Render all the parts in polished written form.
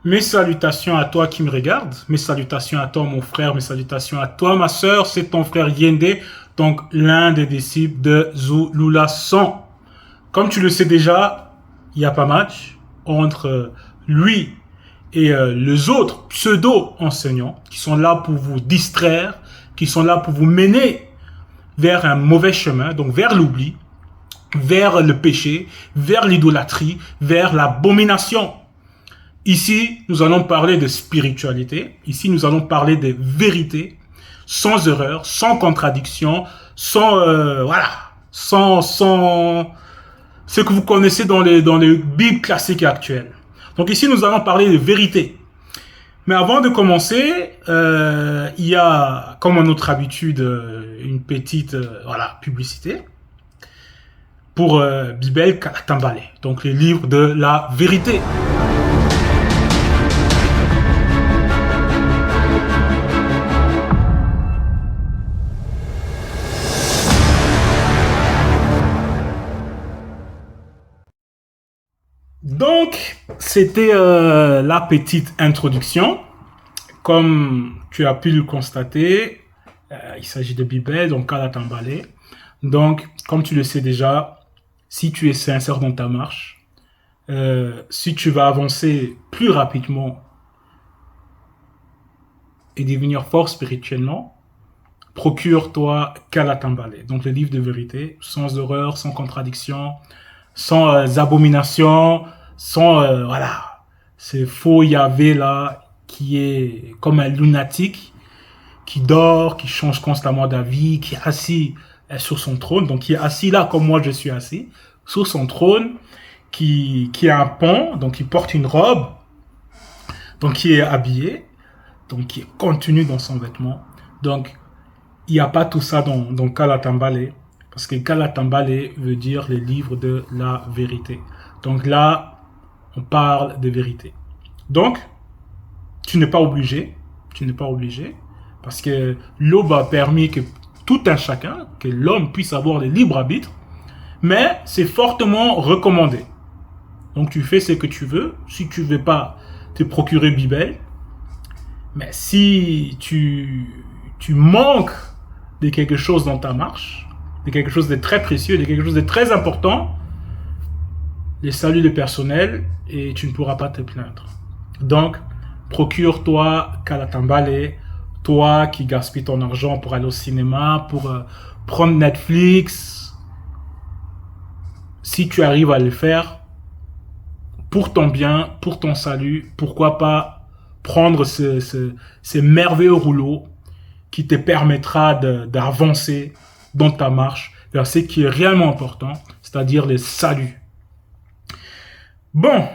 Mes salutations à toi qui me regarde, mes salutations à toi mon frère, mes salutations à toi ma sœur, c'est ton frère Yende, donc l'un des disciples de Zulula 100. Comme tu le sais déjà, il n'y a pas match entre lui et les autres pseudo-enseignants qui sont là pour vous distraire, qui sont là pour vous mener vers un mauvais chemin, donc vers l'oubli, vers le péché, vers l'idolâtrie, vers l'abomination. Ici, nous allons parler de spiritualité. Ici, nous allons parler de vérité, sans erreur, sans contradiction, sans sans ce que vous connaissez dans les Bibles classiques actuelles. Donc ici, nous allons parler de vérité. Mais avant de commencer, il y a, comme à notre habitude, une petite publicité pour Bibel Kalatambale, donc les livres de la vérité. Donc, c'était la petite introduction. Comme tu as pu le constater, il s'agit de Bibel, donc Kalatambale. Donc, comme tu le sais déjà, si tu es sincère dans ta marche, si tu vas avancer plus rapidement et devenir fort spirituellement, procure-toi Kalatambale, donc le livre de vérité, sans horreur, sans contradiction, sans abomination, sans ce faux Yahvé là qui est comme un lunatique qui dort, qui change constamment d'avis, qui est assis sur son trône, donc qui est assis là comme moi je suis assis sur son trône, qui a un pont, donc qui porte une robe, donc qui est habillé, donc qui est contenu dans son vêtement. Donc il n'y a pas tout ça dans Kalatambale, parce que Kalatambale veut dire les livres de la vérité. Donc là, on parle de vérité. Donc, tu n'es pas obligé, parce que l'aube a permis que tout un chacun, que l'homme puisse avoir le libre arbitre, mais c'est fortement recommandé. Donc tu fais ce que tu veux, si tu ne veux pas te procurer Bibel, mais si tu manques de quelque chose dans ta marche, de quelque chose de très précieux, de quelque chose de très important, les saluts de personnel et tu ne pourras pas te plaindre. Donc, procure-toi Kalatambale, toi qui gaspilles ton argent pour aller au cinéma, pour prendre Netflix. Si tu arrives à le faire, pour ton bien, pour ton salut, pourquoi pas prendre ce merveilleux rouleau qui te permettra d'avancer dans ta marche vers ce qui est réellement important, c'est-à-dire le salut. Bon,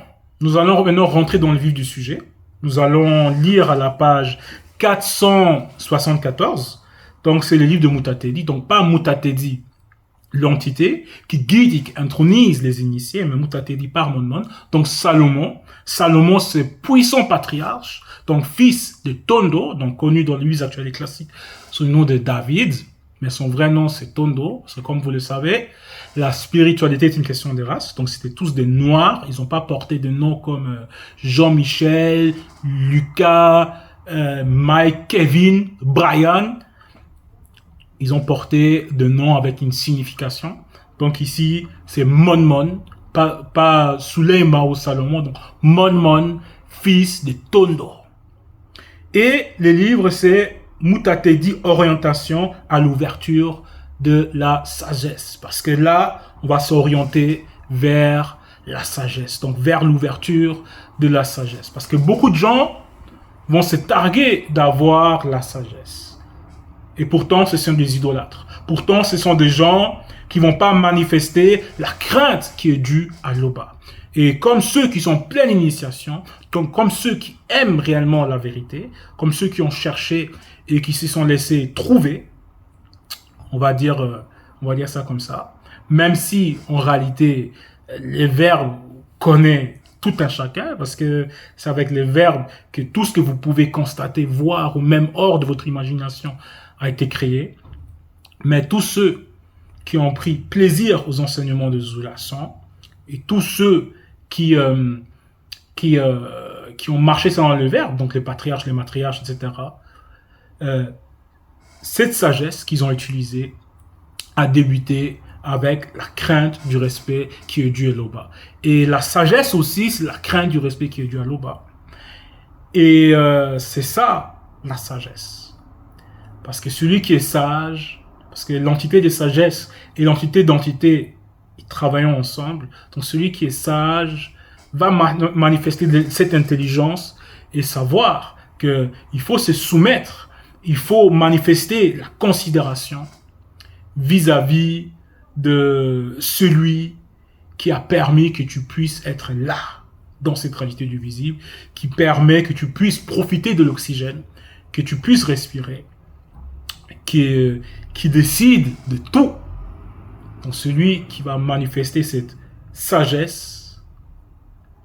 nous allons maintenant rentrer dans le vif du sujet. Nous allons lire à la page 474. Donc, c'est le livre de Mutatedi. Donc, pas Mutatedi, l'entité, qui guide et qui intronise les initiés, mais Mutatedi par Monmon. Donc, Salomon. Salomon, c'est puissant patriarche, donc fils de Tondo, donc connu dans les actuels classiques sous le nom de David. Mais son vrai nom, c'est Tondo. Parce que comme vous le savez, la spiritualité est une question de race. Donc, c'était tous des Noirs. Ils n'ont pas porté de noms comme Jean-Michel, Lucas, Mike, Kevin, Brian. Ils ont porté de noms avec une signification. Donc, ici, c'est Monmon, pas Suleyma ou Salomon. Donc, Monmon, fils de Tondo. Et le livre, c'est Mutatedi, orientation à l'ouverture de la sagesse. Parce que là, on va s'orienter vers la sagesse. Donc, vers l'ouverture de la sagesse. Parce que beaucoup de gens vont se targuer d'avoir la sagesse. Et pourtant, ce sont des idolâtres. Pourtant, ce sont des gens qui ne vont pas manifester la crainte qui est due à l'Oba. Et comme ceux qui sont en pleine initiation, comme ceux qui aiment réellement la vérité, comme ceux qui ont cherché et qui se sont laissés trouver, on va dire ça comme ça, même si en réalité les verbes connaissent tout un chacun, parce que c'est avec les verbes que tout ce que vous pouvez constater, voir ou même hors de votre imagination a été créé. Mais tous ceux qui ont pris plaisir aux enseignements de Zulula 100 et tous ceux qui qui ont marché selon le verbe, donc les patriarches, les matriarches, etc., cette sagesse qu'ils ont utilisée a débuté avec la crainte du respect qui est dû à l'Oba. Et la sagesse aussi, c'est la crainte du respect qui est dû à l'Oba. Et c'est ça, la sagesse. Parce que celui qui est sage, parce que l'entité de sagesse et l'entité d'entité, ils travaillent ensemble. Donc celui qui est sage va manifester cette intelligence et savoir qu'il faut se soumettre, il faut manifester la considération vis-à-vis de celui qui a permis que tu puisses être là, dans cette réalité du visible, qui permet que tu puisses profiter de l'oxygène, que tu puisses respirer, qui décide de tout. Donc celui qui va manifester cette sagesse,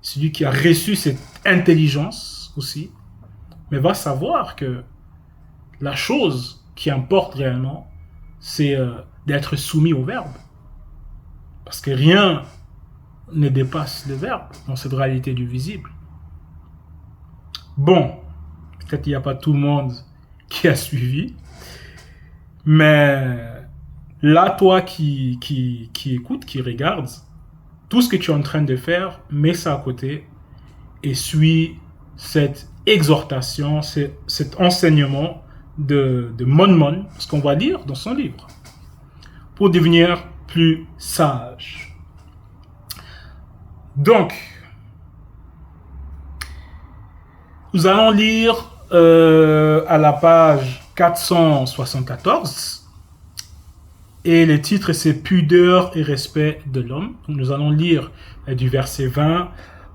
celui qui a reçu cette intelligence aussi, mais va savoir que la chose qui importe réellement, c'est d'être soumis au verbe. Parce que rien ne dépasse le verbe dans cette réalité du visible. Bon, peut-être qu'il n'y a pas tout le monde qui a suivi, mais là, toi qui écoute, qui regarde, tout ce que tu es en train de faire, mets ça à côté et suis cette exhortation, cet enseignement de Mon Mon, ce qu'on va lire dans son livre, pour devenir plus sage. Donc, nous allons lire à la page 474 et le titre c'est Pudeur et respect de l'homme. Donc, nous allons lire du verset 20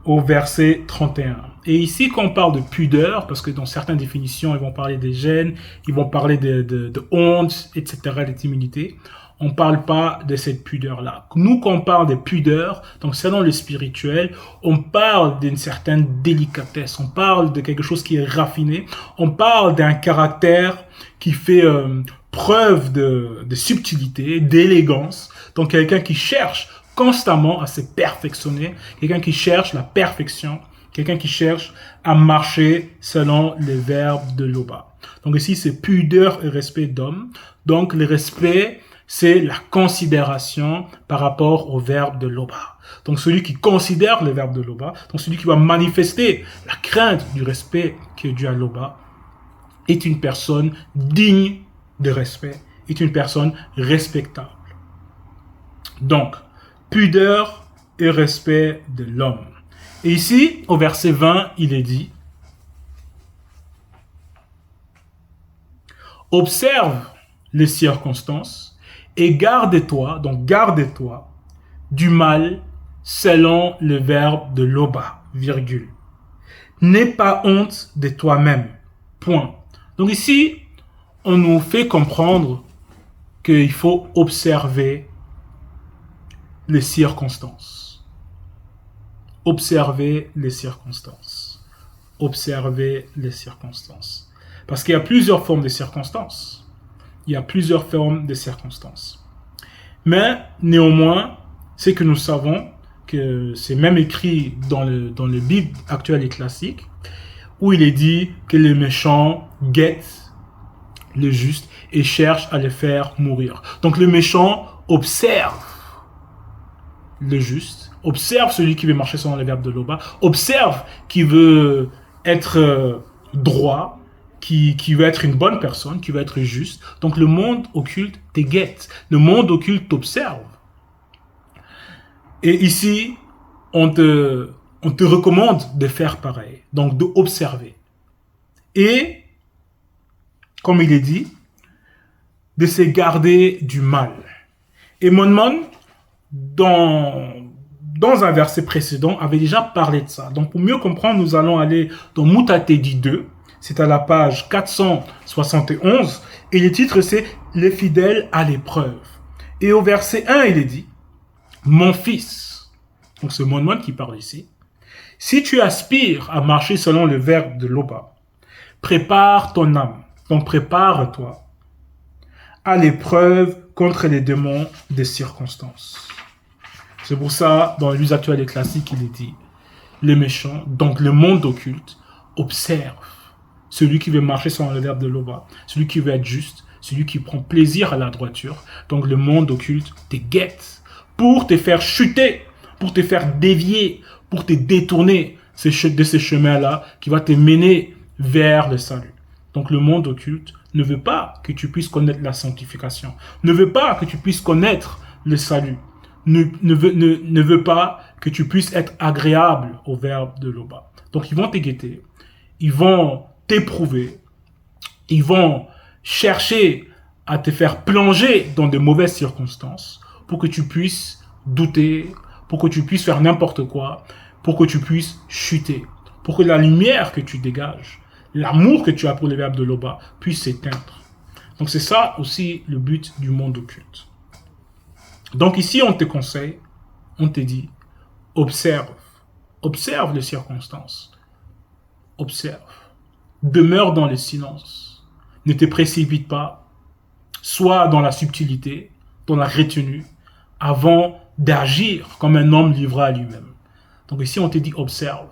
au verset 31. Et ici, quand on parle de pudeur, parce que dans certaines définitions, ils vont parler des gènes, ils vont parler de honte, etc., de timidité, on ne parle pas de cette pudeur-là. Nous, quand on parle de pudeur, donc c'est dans le spirituel, on parle d'une certaine délicatesse, on parle de quelque chose qui est raffiné, on parle d'un caractère qui fait preuve de subtilité, d'élégance, donc quelqu'un qui cherche constamment à se perfectionner, quelqu'un qui cherche la perfection, quelqu'un qui cherche à marcher selon les verbes de l'Oba. Donc ici, c'est pudeur et respect d'homme. Donc le respect, c'est la considération par rapport au verbe de l'Oba. Donc celui qui considère le verbe de l'Oba, donc celui qui va manifester la crainte du respect qui est dû à l'Oba, est une personne digne de respect, est une personne respectable. Donc, pudeur et respect de l'homme. Et ici, au verset 20, il est dit, observe les circonstances et garde-toi, donc garde-toi du mal selon le verbe de l'Oba, virgule. N'aie pas honte de toi-même, point. Donc ici, on nous fait comprendre qu'il faut observer les circonstances. Observer les circonstances. Observer les circonstances. Parce qu'il y a plusieurs formes de circonstances. Il y a plusieurs formes de circonstances. Mais néanmoins, c'est que nous savons que c'est même écrit dans le Bible actuel et classique, où il est dit que les méchants guettent le juste et cherchent à le faire mourir. Donc le méchant observe le juste, observe celui qui veut marcher selon les verbes de l'Oba, observe qui veut être droit, qui veut être une bonne personne, qui veut être juste. Donc le monde occulte te guette, le monde occulte t'observe. Et ici, on te recommande de faire pareil, donc d'observer. Et, comme il est dit, de se garder du mal. Et Mon Mon, dans un verset précédent, avait déjà parlé de ça. Donc, pour mieux comprendre, nous allons aller dans Mutatedi 2. C'est à la page 471. Et le titre, c'est « Les fidèles à l'épreuve ». Et au verset 1, il est dit « Mon fils ». Donc, c'est Mon Mon qui parle ici. « Si tu aspires à marcher selon le verbe de l'Oba, prépare ton âme. » Donc, prépare-toi à l'épreuve contre les démons des circonstances. C'est pour ça, dans l'use actuelle et classique, il est dit les méchants, donc le monde occulte, observe celui qui veut marcher selon le verbe de Loba, celui qui veut être juste, celui qui prend plaisir à la droiture. Donc le monde occulte te guette pour te faire chuter, pour te faire dévier, pour te détourner de ces chemins-là qui va te mener vers le salut. Donc le monde occulte ne veut pas que tu puisses connaître la sanctification, ne veut pas que tu puisses connaître le salut, ne veut pas que tu puisses être agréable au verbe de Loba. Donc ils vont te guetter, ils vont t'éprouver, ils vont chercher à te faire plonger dans de mauvaises circonstances pour que tu puisses douter, pour que tu puisses faire n'importe quoi, pour que tu puisses chuter, pour que la lumière que tu dégages, l'amour que tu as pour les verbes de Loba puisse s'éteindre. Donc c'est ça aussi le but du monde occulte. Donc ici on te conseille, on te dit, observe les circonstances, observe, demeure dans le silence, ne te précipite pas, sois dans la subtilité, dans la retenue, avant d'agir comme un homme livré à lui-même. Donc ici on te dit observe.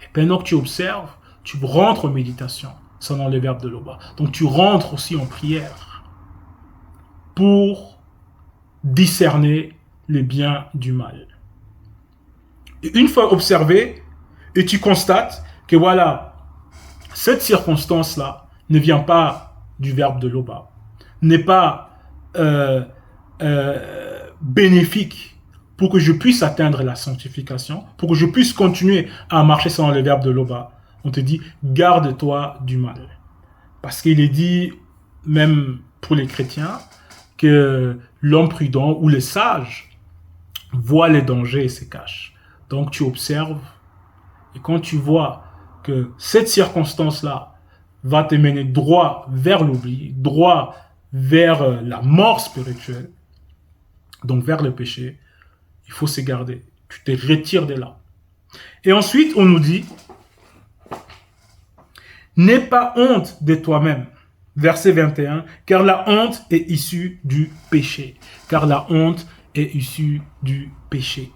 Et pendant que tu observes, tu rentres en méditation, selon les verbes de Loba. Donc tu rentres aussi en prière pour discerner le bien du mal. Et une fois observé, et tu constates que voilà, cette circonstance-là ne vient pas du verbe de Loba, n'est pas bénéfique pour que je puisse atteindre la sanctification, pour que je puisse continuer à marcher selon le verbe de Loba. On te dit, garde-toi du mal. Parce qu'il est dit, même pour les chrétiens, que l'homme prudent ou le sage voit les dangers et se cache. Donc tu observes, et quand tu vois que cette circonstance-là va te mener droit vers l'oubli, droit vers la mort spirituelle, donc vers le péché, il faut se garder. Tu te retires de là. Et ensuite, on nous dit, n'aie pas honte de toi-même. Verset 21, car la honte est issue du péché. Car la honte est issue du péché.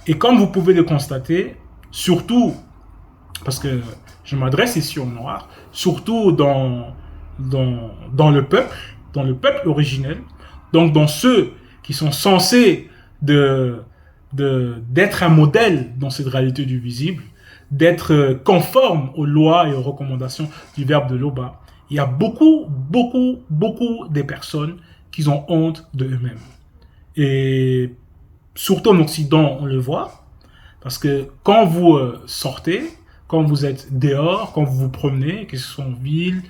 Et comme vous pouvez le constater, surtout, parce que je m'adresse ici aux Noirs, surtout dans le peuple originel, donc dans ceux qui sont censés d'être un modèle dans cette réalité du visible, d'être conforme aux lois et aux recommandations du verbe de Loba, il y a beaucoup de personnes qui ont honte de eux-mêmes. Et surtout en Occident, on le voit, parce que quand vous sortez, quand vous êtes dehors, quand vous vous promenez, que ce soit en ville,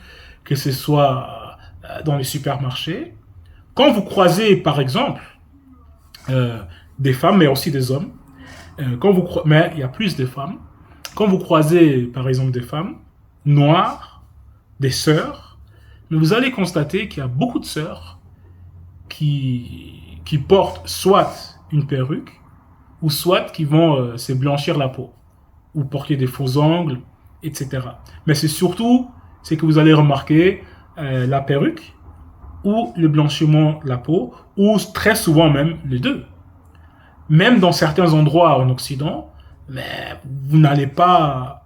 que ce soit dans les supermarchés, quand vous croisez, par exemple, des femmes, mais aussi des hommes, mais il y a plus de femmes, quand vous croisez, par exemple, des femmes noires, des sœurs, mais vous allez constater qu'il y a beaucoup de sœurs qui portent soit une perruque, ou soit qui vont se blanchir la peau, ou porter des faux ongles, etc. Mais c'est surtout, c'est que vous allez remarquer la perruque, ou le blanchiment de la peau, ou très souvent même les deux. Même dans certains endroits en Occident, mais vous n'allez pas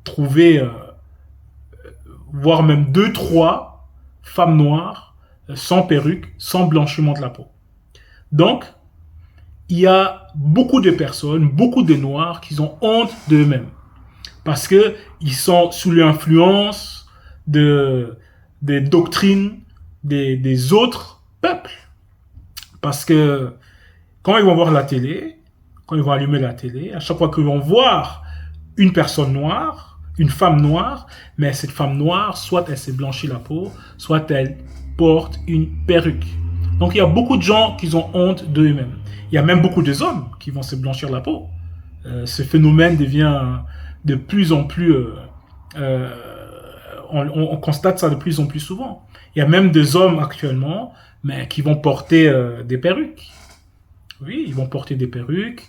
trouver, voire même 2-3 femmes noires sans perruque, sans blanchiment de la peau. Donc, il y a beaucoup de personnes, beaucoup de Noirs qui ont honte d'eux-mêmes parce qu'ils sont sous l'influence des doctrines des autres peuples. Parce que quand ils vont voir la télé, quand ils vont allumer la télé, à chaque fois qu'ils vont voir une personne noire, une femme noire, mais cette femme noire, soit elle s'est blanchie la peau, soit elle porte une perruque. Donc il y a beaucoup de gens qui ont honte d'eux-mêmes. Il y a même beaucoup d'hommes qui vont se blanchir la peau. Ce phénomène devient de plus en plus... on constate ça de plus en plus souvent. Il y a même des hommes actuellement mais qui vont porter des perruques. Oui, ils vont porter des perruques,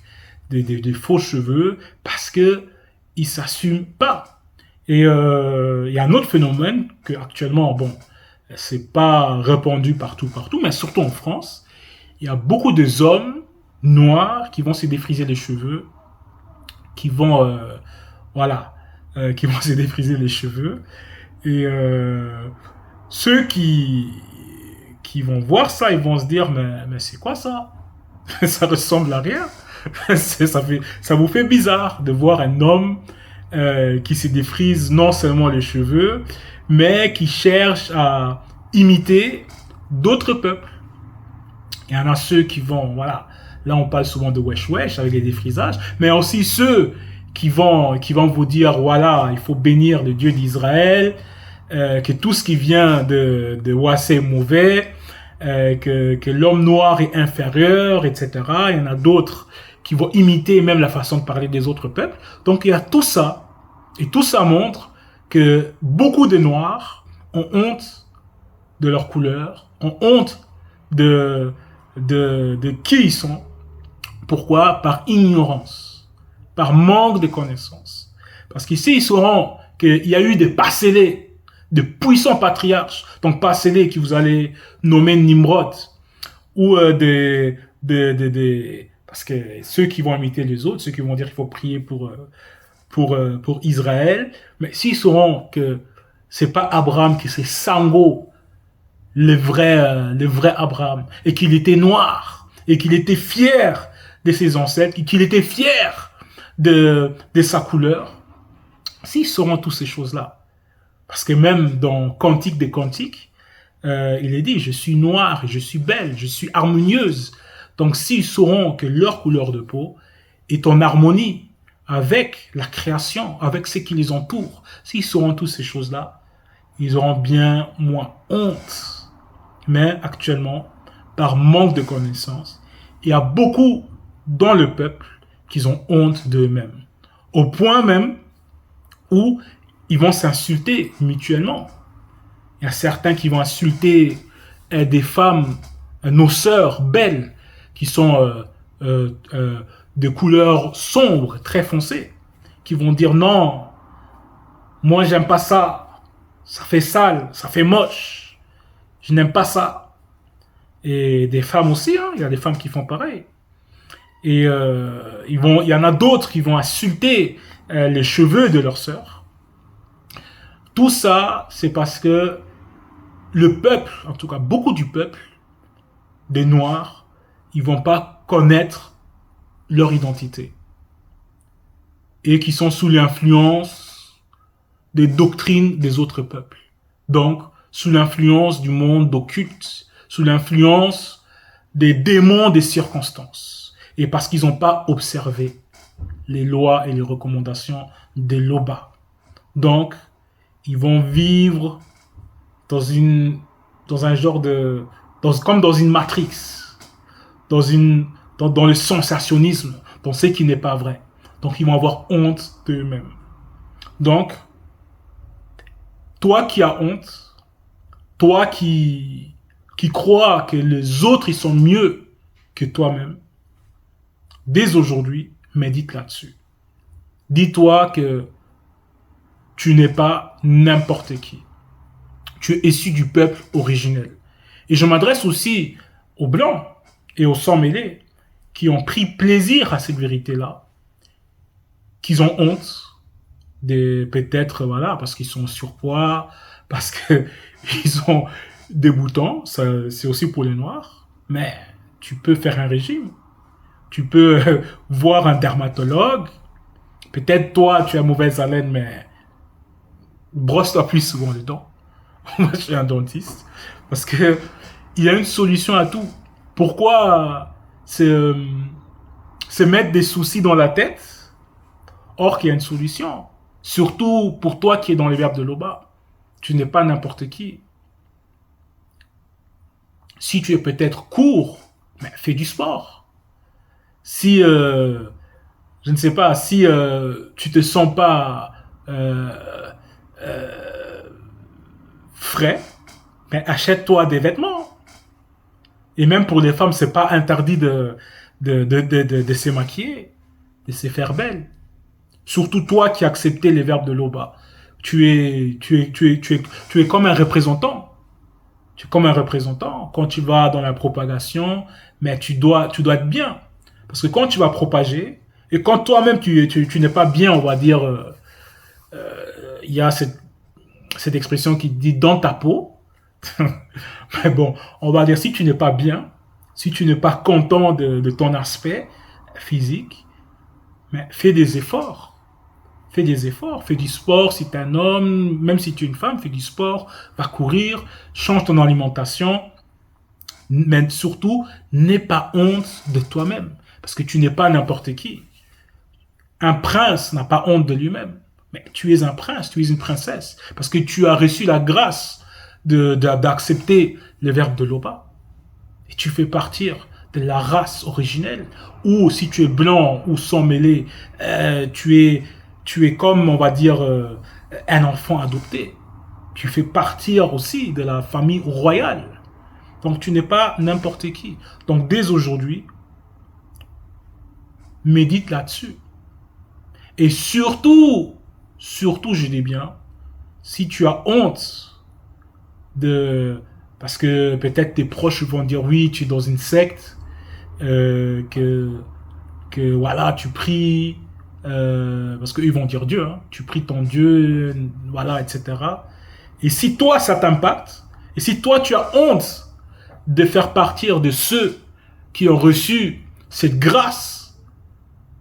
des faux cheveux, parce qu'ils ne s'assument pas. Et il y a un autre phénomène que actuellement, bon, c'est pas répandu partout, mais surtout en France, il y a beaucoup de hommes noirs qui vont se défriser les cheveux, qui vont, voilà, qui vont se défriser les cheveux. Et ceux qui vont voir ça, ils vont se dire, mais c'est quoi ça? Ça ressemble à rien. Ça vous fait bizarre de voir un homme qui se défrise non seulement les cheveux, mais qui cherche à imiter d'autres peuples. Il y en a ceux qui vont, voilà, là on parle souvent de wesh wesh avec les défrisages, mais aussi ceux qui vont vous dire, voilà, il faut bénir le Dieu d'Israël, que tout ce qui vient de Wassé est mauvais, que l'homme noir est inférieur, etc. Il y en a d'autres qui vont imiter même la façon de parler des autres peuples. Donc il y a tout ça, et tout ça montre que beaucoup de Noirs ont honte de leur couleur, ont honte de qui ils sont. Pourquoi? Par ignorance, par manque de connaissances. Parce qu'ici, ils sauront qu'il y a eu des parcellés, de puissants patriarches, donc parcellés qui vous allez nommer Nimrod, ou parce que ceux qui vont imiter les autres, ceux qui vont dire qu'il faut prier pour Israël, mais s'ils sauront que c'est pas Abraham, que c'est Sango, le vrai Abraham, et qu'il était noir, et qu'il était fier de ses ancêtres, et qu'il était fier de sa couleur, s'ils sauront toutes ces choses-là, parce que même dans Cantique des Cantiques, il est dit, je suis noire, je suis belle, je suis harmonieuse. Donc s'ils sauront que leur couleur de peau est en harmonie avec la création, avec ce qui les entoure, s'ils sauront toutes ces choses-là, ils auront bien moins honte. Mais actuellement, par manque de connaissances, il y a beaucoup dans le peuple qui ont honte d'eux-mêmes. Au point même où ils vont s'insulter mutuellement. Il y a certains qui vont insulter des femmes, nos sœurs belles, qui sont de couleur sombre, très foncée, qui vont dire non, moi j'aime pas ça, ça fait sale, ça fait moche, je n'aime pas ça. Et des femmes aussi, hein, il y a des femmes qui font pareil. Et il y en a d'autres qui vont insulter les cheveux de leurs sœurs. Tout ça, c'est parce que le peuple, en tout cas beaucoup du peuple, des Noirs, ils vont pas connaître leur identité. Et qui sont sous l'influence des doctrines des autres peuples. Donc, sous l'influence du monde occulte, sous l'influence des démons des circonstances. Et parce qu'ils n'ont pas observé les lois et les recommandations des Loba. Donc, ils vont vivre dans un genre de, comme dans une matrix, dans le sensationnisme, dans ce qui n'est pas vrai. Donc, ils vont avoir honte d'eux-mêmes. Donc, toi qui as honte, toi qui crois que les autres, ils sont mieux que toi-même, dès aujourd'hui, médite là-dessus. Dis-toi que tu n'es pas n'importe qui. Tu es issu du peuple originel. Et je m'adresse aussi aux Blancs et aux sans-mêlés qui ont pris plaisir à cette vérité-là, qu'ils ont honte peut-être, voilà, parce qu'ils sont surpoids, parce qu'ils ont des boutons, ça, c'est aussi pour les Noirs, mais tu peux faire un régime, tu peux voir un dermatologue, peut-être toi, tu as mauvaise haleine, mais brosse-toi plus souvent les dents. Moi, je suis un dentiste, parce que il y a une solution à tout. Pourquoi se mettre des soucis dans la tête, or qu'il y a une solution? Surtout pour toi qui es dans les verbes de Loba. Tu n'es pas n'importe qui. Si tu es peut-être court, mais fais du sport. Si, je ne sais pas, si tu te sens pas frais, mais achète-toi des vêtements. Et même pour les femmes, c'est pas interdit de se maquiller, de se faire belle. Surtout toi qui as accepté les verbes de Loba. Tu es comme un représentant. Tu es comme un représentant. Quand tu vas dans la propagation, mais tu dois être bien. Parce que quand tu vas propager, et quand toi-même tu n'es pas bien, on va dire, il y a cette expression qui dit dans ta peau. Mais bon, on va dire si tu n'es pas bien, si tu n'es pas content de ton aspect physique, mais fais des efforts. Fais des efforts, fais du sport si tu es un homme, même si tu es une femme, fais du sport, va courir, change ton alimentation, mais surtout, n'aie pas honte de toi-même, parce que tu n'es pas n'importe qui. Un prince n'a pas honte de lui-même, mais tu es un prince, tu es une princesse, parce que tu as reçu la grâce d'accepter le verbe de Loba, et tu fais partir de la race originelle, ou si tu es blanc ou sans mêlé, tu es comme, on va dire, un enfant adopté. Tu fais partir aussi de la famille royale. Donc tu n'es pas n'importe qui. Donc dès aujourd'hui, médite là-dessus. Et surtout, je dis bien, si tu as honte parce que peut-être tes proches vont dire oui, tu es dans une secte, que voilà, tu pries, parce qu'eux vont dire Dieu, hein, tu pries ton Dieu, voilà, etc. Et si toi, ça t'impacte, et si toi, tu as honte de faire partir de ceux qui ont reçu cette grâce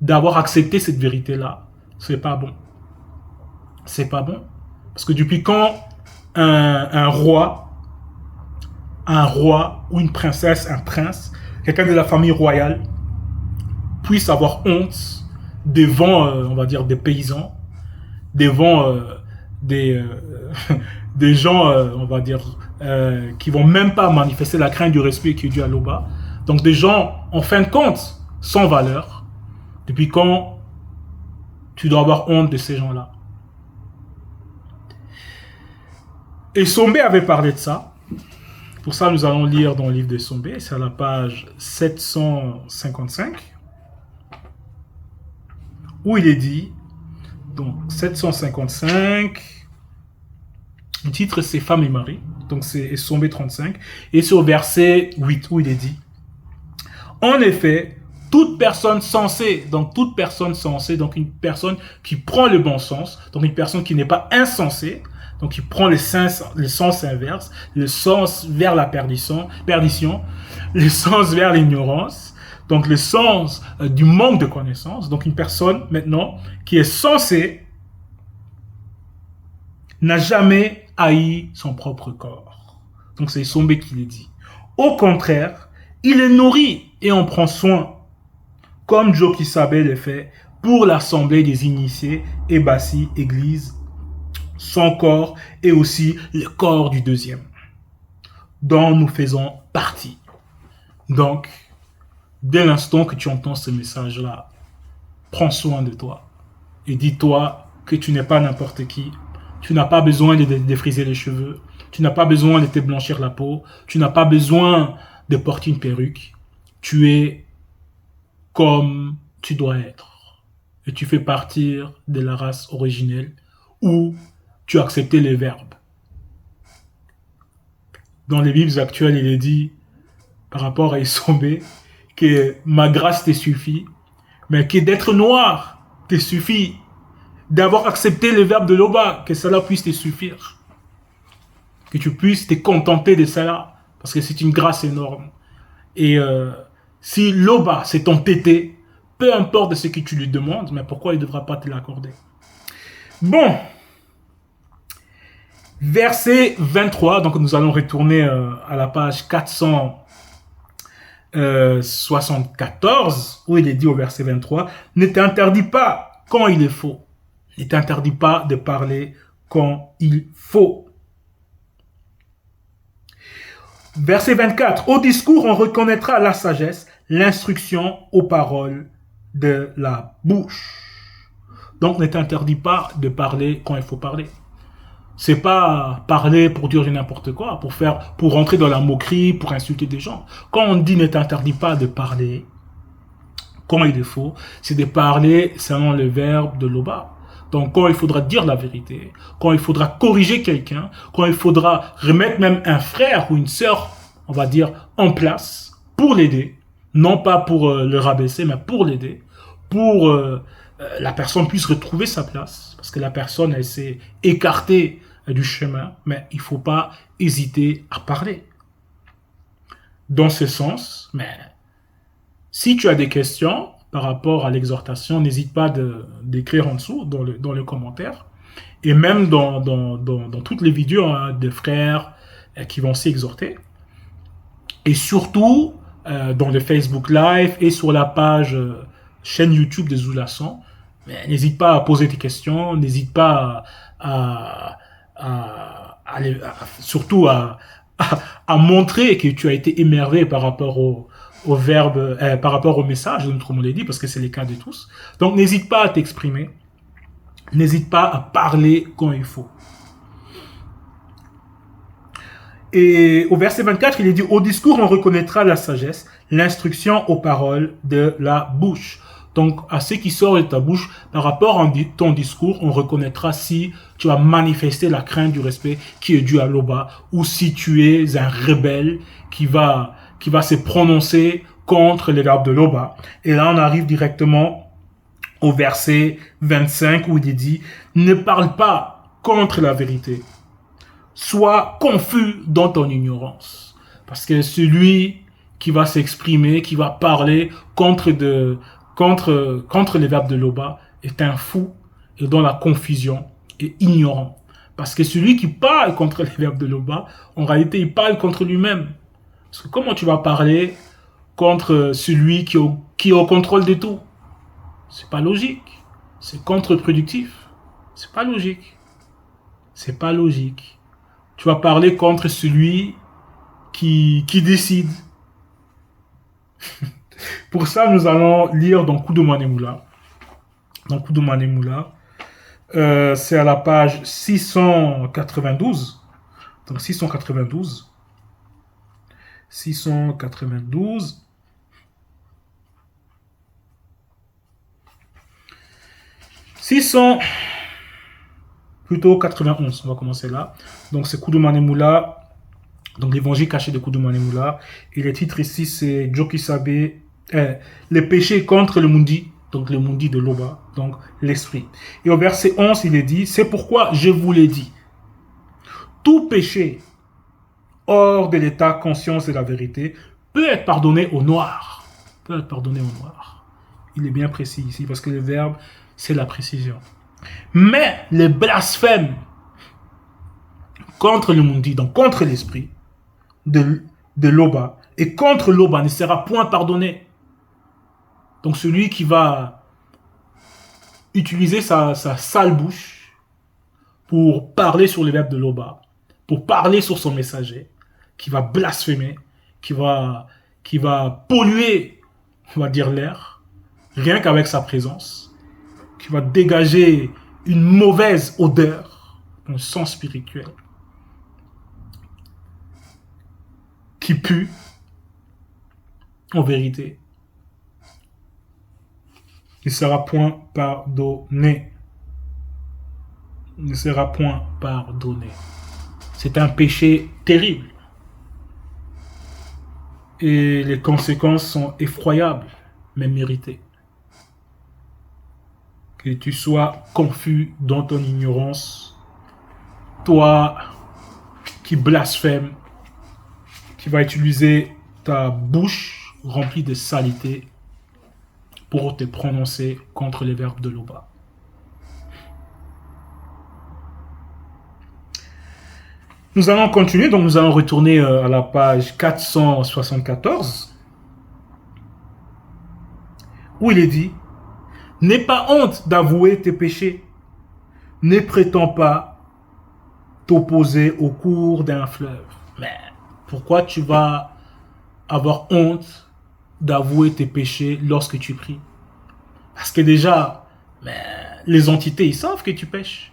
d'avoir accepté cette vérité-là, c'est pas bon. C'est pas bon. Parce que depuis quand un roi ou une princesse, un prince, quelqu'un de la famille royale, puisse avoir honte devant, on va dire, des paysans, devant des gens, on va dire, qui vont même pas manifester la crainte du respect qui est dû à Loba. Donc des gens, en fin de compte, sans valeur. Depuis quand tu dois avoir honte de ces gens-là? Et Sombé avait parlé de ça. Pour ça, nous allons lire dans le livre de Sombé, c'est à la page 755, où il est dit, donc 755, le titre c'est Femmes et Marie, donc c'est Sombé 35, et sur verset 8, où il est dit, en effet, toute personne sensée, donc une personne qui prend le bon sens, donc une personne qui n'est pas insensée, donc qui prend le sens inverse, le sens vers la perdition, le sens vers l'ignorance, donc le sens du manque de connaissance. Donc une personne maintenant qui est censée n'a jamais haï son propre corps. Donc c'est Sombé qui le dit. Au contraire, il est nourri et en prend soin, comme Joe Kissabe le fait pour l'assemblée des initiés et Bassi, église, son corps et aussi le corps du deuxième, dont nous faisons partie. Donc, dès l'instant que tu entends ce message-là, prends soin de toi et dis-toi que tu n'es pas n'importe qui. Tu n'as pas besoin de défriser les cheveux, tu n'as pas besoin de te blanchir la peau, tu n'as pas besoin de porter une perruque. Tu es comme tu dois être et tu fais partir de la race originelle où tu as accepté les verbes. Dans les Bibles actuelles, il est dit, par rapport à Issombé, que ma grâce te suffit, mais que d'être noir te suffit, d'avoir accepté le verbe de Loba, que cela puisse te suffire, que tu puisses te contenter de cela, parce que c'est une grâce énorme. Et si Loba c'est ton tété, peu importe ce que tu lui demandes, mais pourquoi il ne devra pas te l'accorder? Bon. Verset 23, donc nous allons retourner à la page 474, où il est dit au verset 23, « Ne t'interdis pas quand il est faux. Ne t'interdis pas de parler quand il faut. » Verset 24, « Au discours, on reconnaîtra la sagesse, l'instruction aux paroles de la bouche. » Donc ne t'interdis pas de parler quand il faut parler. C'est pas parler pour dire n'importe quoi, pour rentrer dans la moquerie, pour insulter des gens. Quand on dit ne t'interdis pas de parler, quand il est faux, c'est de parler selon le verbe de Loba. Donc quand il faudra dire la vérité, quand il faudra corriger quelqu'un, quand il faudra remettre même un frère ou une sœur, on va dire, en place pour l'aider, non pas pour le rabaisser, mais pour l'aider, pour la personne puisse retrouver sa place, parce que la personne elle s'est écartée du chemin, mais il ne faut pas hésiter à parler. Dans ce sens, mais si tu as des questions par rapport à l'exhortation, n'hésite pas d'écrire en dessous dans le commentaire. Et même dans toutes les vidéos hein, des frères qui vont s'exhorter. Et surtout dans le Facebook Live et sur la page chaîne YouTube des Zoulasson. N'hésite pas à poser tes questions, n'hésite pas surtout à montrer que tu as été émerveillé par rapport au verbe, par rapport au message, comme on l'a dit, parce que c'est le cas de tous. Donc n'hésite pas à t'exprimer, n'hésite pas à parler quand il faut. Et au verset 24, il est dit, au discours, on reconnaîtra la sagesse, l'instruction aux paroles de la bouche. Donc, à ce qui sort de ta bouche, par rapport à ton discours, on reconnaîtra si tu as manifesté la crainte du respect qui est due à l'Oba, ou si tu es un rebelle qui va se prononcer contre les verbes de l'Oba. Et là, on arrive directement au verset 25 où il est dit, ne parle pas contre la vérité. Sois confus dans ton ignorance. Parce que celui qui va s'exprimer, qui va parler contre les verbes de l'Oba est un fou et dans la confusion et ignorant. Parce que celui qui parle contre les verbes de l'Oba, en réalité, il parle contre lui-même. Parce que comment tu vas parler contre celui qui est au contrôle de tout? C'est pas logique. C'est contre-productif. C'est pas logique. C'est pas logique. Tu vas parler contre celui qui décide. Pour ça, nous allons lire dans Koudoumane-Moula. Dans Koudoumane-Moula, c'est à la page 692. Donc 692. 692. Plutôt 91, on va commencer là. Donc c'est Koudoumane-Moula, donc l'évangile caché de Koudoumane-Moula. Et le titre ici c'est Jokisabe, les péchés contre le Mundi, donc le Mundi de l'Oba, donc l'esprit. Et au verset 11, il est dit, c'est pourquoi je vous l'ai dit. Tout péché hors de l'état conscience de la vérité peut être pardonné au noir. Peut être pardonné au noir. Il est bien précis ici parce que le verbe, c'est la précision. Mais les blasphèmes contre le Mundi, donc contre l'esprit de l'Oba, et contre l'Oba ne sera point pardonné. Donc celui qui va utiliser sa sale bouche pour parler sur les verbes de l'Oba, pour parler sur son messager, qui va blasphémer, qui va polluer, on va dire, l'air, rien qu'avec sa présence, qui va dégager une mauvaise odeur, un sens spirituel, qui pue, en vérité, il ne sera point pardonné. Il ne sera point pardonné. C'est un péché terrible. Et les conséquences sont effroyables, mais méritées. Que tu sois confus dans ton ignorance, toi qui blasphème, qui va utiliser ta bouche remplie de saleté pour te prononcer contre les verbes de l'Oba. Nous allons continuer, donc nous allons retourner à la page 474, où il est dit, n'aie pas honte d'avouer tes péchés, ne prétends pas t'opposer au cours d'un fleuve. Mais pourquoi tu vas avoir honte d'avouer tes péchés lorsque tu pries? Parce que déjà, les entités, ils savent que tu pêches.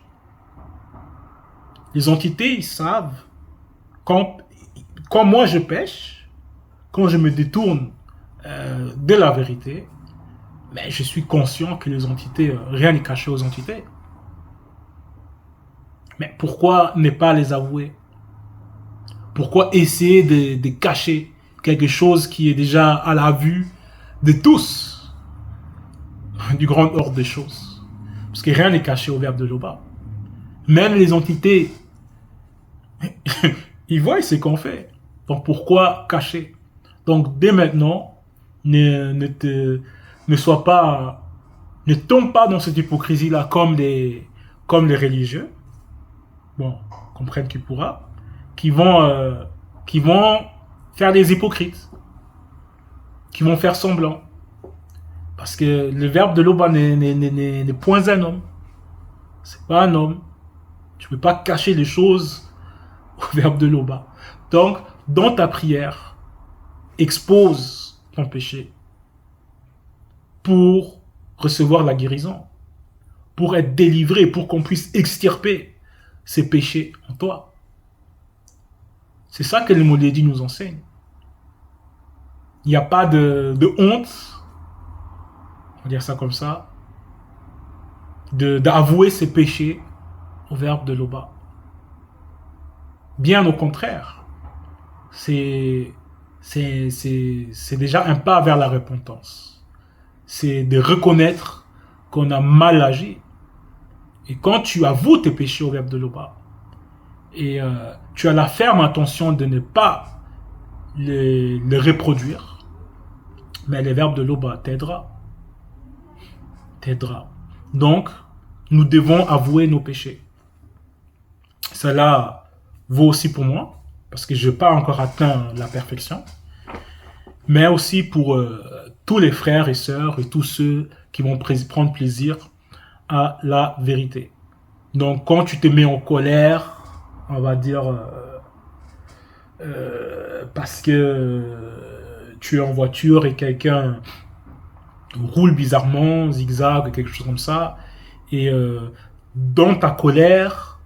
Les entités, ils savent. Quand moi je pêche, quand je me détourne de la vérité, mais je suis conscient que les entités, rien n'est caché aux entités. Mais pourquoi ne pas les avouer? Pourquoi essayer de cacher quelque chose qui est déjà à la vue de tous, du grand ordre des choses. Parce que rien n'est caché au verbe de Loba. Même les entités, ils voient ce qu'on fait. Donc pourquoi cacher? Donc dès maintenant, ne sois pas, ne tombe pas dans cette hypocrisie-là comme les religieux. Bon, comprenne qui pourra, qui vont faire des hypocrites, qui vont faire semblant. Parce que le verbe de Loba n'est point un homme. C'est pas un homme. Tu ne peux pas cacher les choses au verbe de Loba. Donc, dans ta prière, expose ton péché pour recevoir la guérison, pour être délivré, pour qu'on puisse extirper ces péchés en toi. C'est ça que le Molédi nous enseigne. Il n'y a pas de honte, on va dire ça comme ça, d'avouer ses péchés au verbe de Loba. Bien au contraire, c'est déjà un pas vers la repentance. C'est de reconnaître qu'on a mal agi. Et quand tu avoues tes péchés au verbe de Loba, et tu as la ferme intention de ne pas les reproduire, mais le verbe de Loba t'aidera. Donc, nous devons avouer nos péchés. Cela vaut aussi pour moi, parce que je n'ai pas encore atteint la perfection, mais aussi pour tous les frères et sœurs et tous ceux qui vont prendre plaisir à la vérité. Donc, quand tu te mets en colère, on va dire, parce que tu es en voiture et quelqu'un roule bizarrement, zigzag, quelque chose comme ça, et dans ta colère,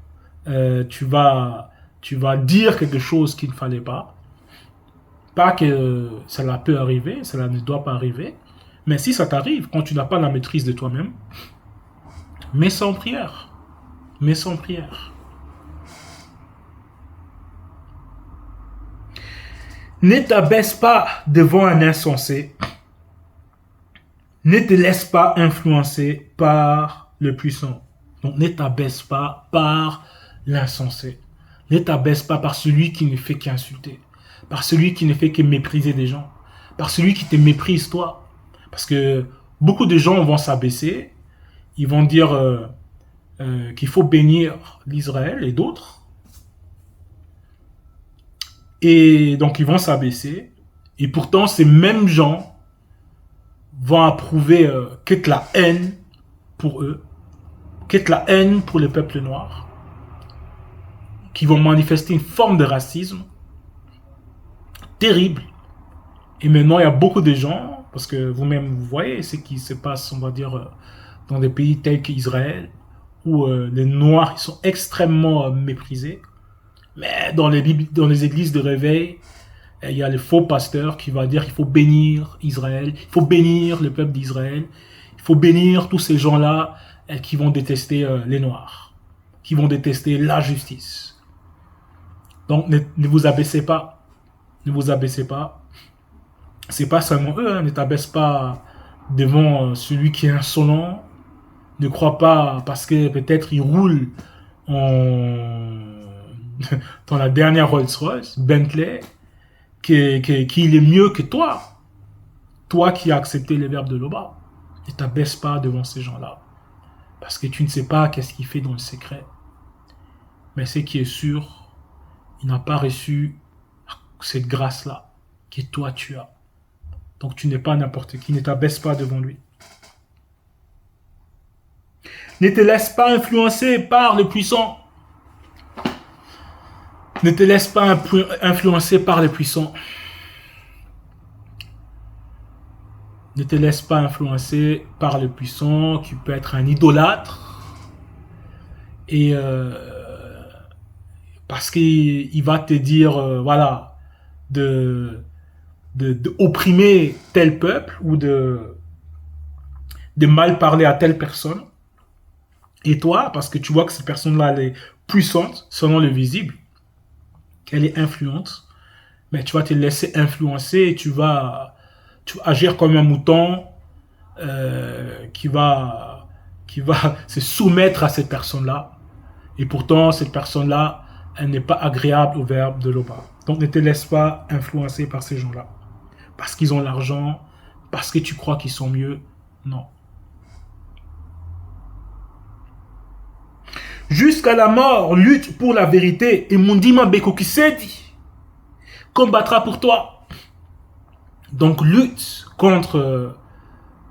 tu vas dire quelque chose qu'il ne fallait pas. Pas que cela peut arriver, cela ne doit pas arriver, mais si ça t'arrive, quand tu n'as pas la maîtrise de toi-même, mets ça en prière. Mets ça en prière. Ne t'abaisse pas devant un insensé. Ne te laisse pas influencer par le puissant. Donc ne t'abaisse pas par l'insensé. Ne t'abaisse pas par celui qui ne fait qu'insulter. Par celui qui ne fait que mépriser des gens. Par celui qui te méprise toi. Parce que beaucoup de gens vont s'abaisser. Ils vont dire qu'il faut bénir l'Israël et d'autres. Et donc ils vont s'abaisser. Et pourtant ces mêmes gens vont approuver que de la haine pour eux, que de la haine pour le peuple noir, qui vont manifester une forme de racisme terrible. Et maintenant, il y a beaucoup de gens, parce que vous-même, vous voyez ce qui se passe, on va dire, dans des pays tels qu'Israël, où les Noirs ils sont extrêmement méprisés. Mais dans les églises de réveil, il y a le faux pasteur qui va dire qu'il faut bénir Israël, il faut bénir le peuple d'Israël, il faut bénir tous ces gens-là qui vont détester les Noirs, qui vont détester la justice. Donc ne vous abaissez pas, ne vous abaissez pas. C'est pas seulement eux, hein, ne t'abaisse pas devant celui qui est insolent. Ne crois pas parce que peut-être il roule dans la dernière Rolls-Royce, Bentley, qu'il est mieux que toi. Toi qui as accepté les verbes de Loba. Ne t'abaisse pas devant ces gens-là. Parce que tu ne sais pas qu'est-ce qu'il fait dans le secret. Mais ce qui est sûr, il n'a pas reçu cette grâce-là que toi tu as. Donc tu n'es pas n'importe qui, ne t'abaisse pas devant lui. Ne te laisse pas influencer par le puissant. Ne te laisse pas influencer par le puissant. Ne te laisse pas influencer par le puissant qui peut être un idolâtre. Et parce qu'il va te dire, voilà, de opprimer tel peuple ou de mal parler à telle personne. Et toi, parce que tu vois que cette personne-là, elle est puissante selon le visible, qu'elle est influente, mais tu vas te laisser influencer et tu vas agir comme un mouton qui va se soumettre à cette personne-là. Et pourtant, cette personne-là, elle n'est pas agréable au verbe de l'Oba. Donc ne te laisse pas influencer par ces gens-là. Parce qu'ils ont l'argent, parce que tu crois qu'ils sont mieux. Non. Jusqu'à la mort, lutte pour la vérité. Et Mundima Beko Kisedi combattra pour toi. Donc lutte contre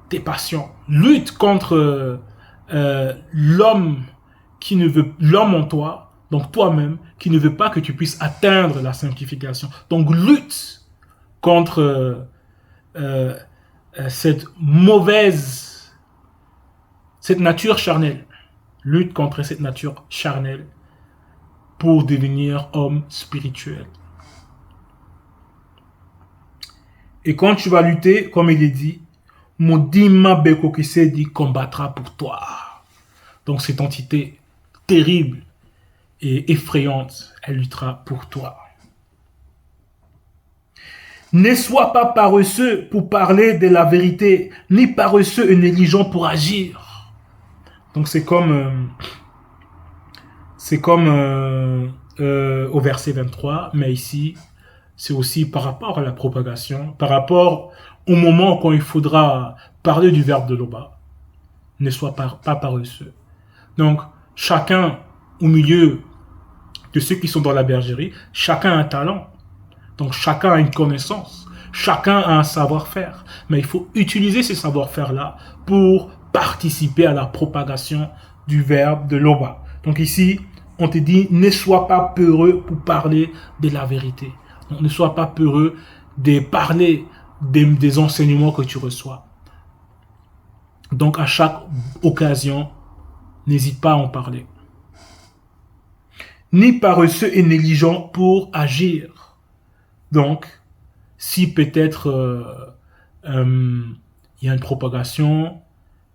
tes passions. Lutte contre l'homme qui ne veut, l'homme en toi, donc toi-même, qui ne veut pas que tu puisses atteindre la sanctification. Donc lutte contre cette nature charnelle. Lutte contre cette nature charnelle pour devenir homme spirituel. Et quand tu vas lutter, comme il est dit, Modima Beko Kisedi combattra pour toi. Donc cette entité terrible et effrayante, elle luttera pour toi. Ne sois pas paresseux pour parler de la vérité, ni paresseux et négligent pour agir. Donc c'est comme au verset 23, mais ici, c'est aussi par rapport à la propagation, par rapport au moment quand il faudra parler du verbe de l'Oba. Ne sois pas paresseux. Donc, chacun, au milieu de ceux qui sont dans la bergerie, chacun a un talent. Donc, chacun a une connaissance. Chacun a un savoir-faire. Mais il faut utiliser ces savoir-faire-là pour participer à la propagation du verbe de l'Oba. Donc ici, on te dit, ne sois pas peureux pour parler de la vérité. Donc, ne sois pas peureux de parler des enseignements que tu reçois. Donc, à chaque occasion, n'hésite pas à en parler. Ni paresseux et négligent pour agir. Donc, si peut-être il y a une propagation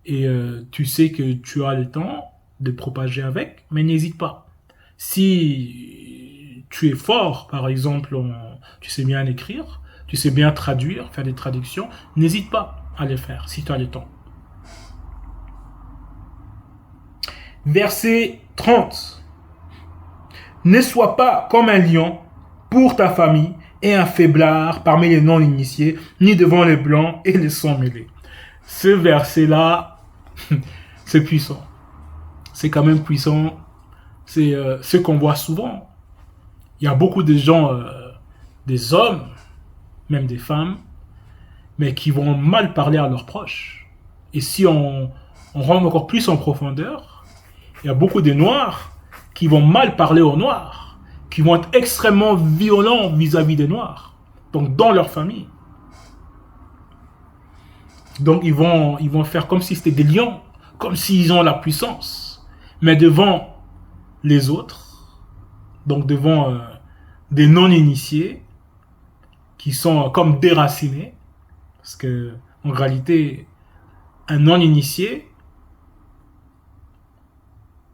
et tu sais que tu as le temps de propager avec, mais n'hésite pas. Si tu es fort, par exemple, tu sais bien écrire, tu sais bien traduire, faire des traductions, n'hésite pas à les faire si tu as le temps. Verset 30. Ne sois pas comme un lion pour ta famille et un faiblard parmi les non-initiés, ni devant les blancs et les sans-mêlés. Ce verset-là, c'est puissant. C'est quand même puissant. C'est ce qu'on voit souvent. Il y a beaucoup de gens, des hommes, même des femmes, mais qui vont mal parler à leurs proches. Et si on rentre encore plus en profondeur, il y a beaucoup de noirs qui vont mal parler aux noirs, qui vont être extrêmement violents vis-à-vis des noirs, donc dans leur famille. Donc ils vont faire comme si c'était des lions, comme s'ils ont la puissance, mais devant les autres, donc devant des non-initiés qui sont comme déracinés, parce que en réalité, un non-initié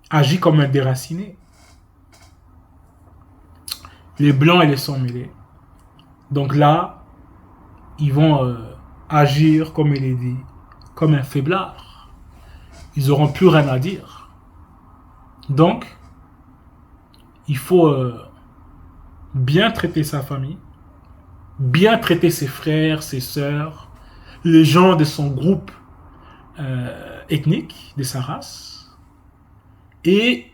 agit comme un déraciné. Les blancs et les sans-mêlés. Donc là, ils vont agir, comme il est dit, comme un faiblard. Ils n'auront plus rien à dire. Donc, il faut bien traiter sa famille, bien traiter ses frères, ses sœurs, les gens de son groupe ethnique, de sa race. Et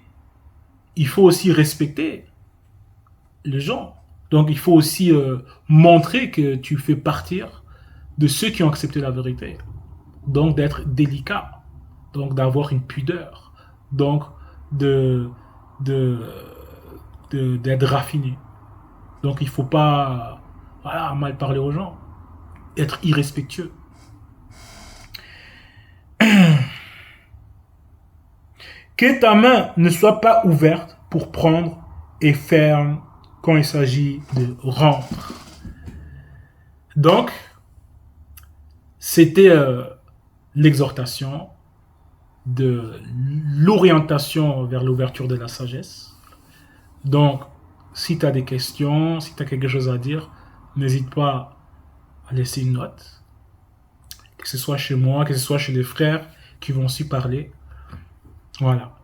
il faut aussi respecter les gens. Donc il faut aussi montrer que tu fais partie de ceux qui ont accepté la vérité. Donc d'être délicat, donc d'avoir une pudeur, donc d'être raffiné. Donc il ne faut pas mal parler aux gens, être irrespectueux. Que ta main ne soit pas ouverte pour prendre et ferme quand il s'agit de rendre. Donc, c'était l'exhortation de l'orientation vers l'ouverture de la sagesse. Donc, si tu as des questions, si tu as quelque chose à dire, n'hésite pas à laisser une note, que ce soit chez moi, que ce soit chez les frères qui vont aussi parler. Voilà.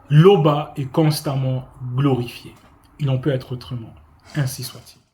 L'Oba est constamment glorifié. Il en peut être autrement. Ainsi soit-il.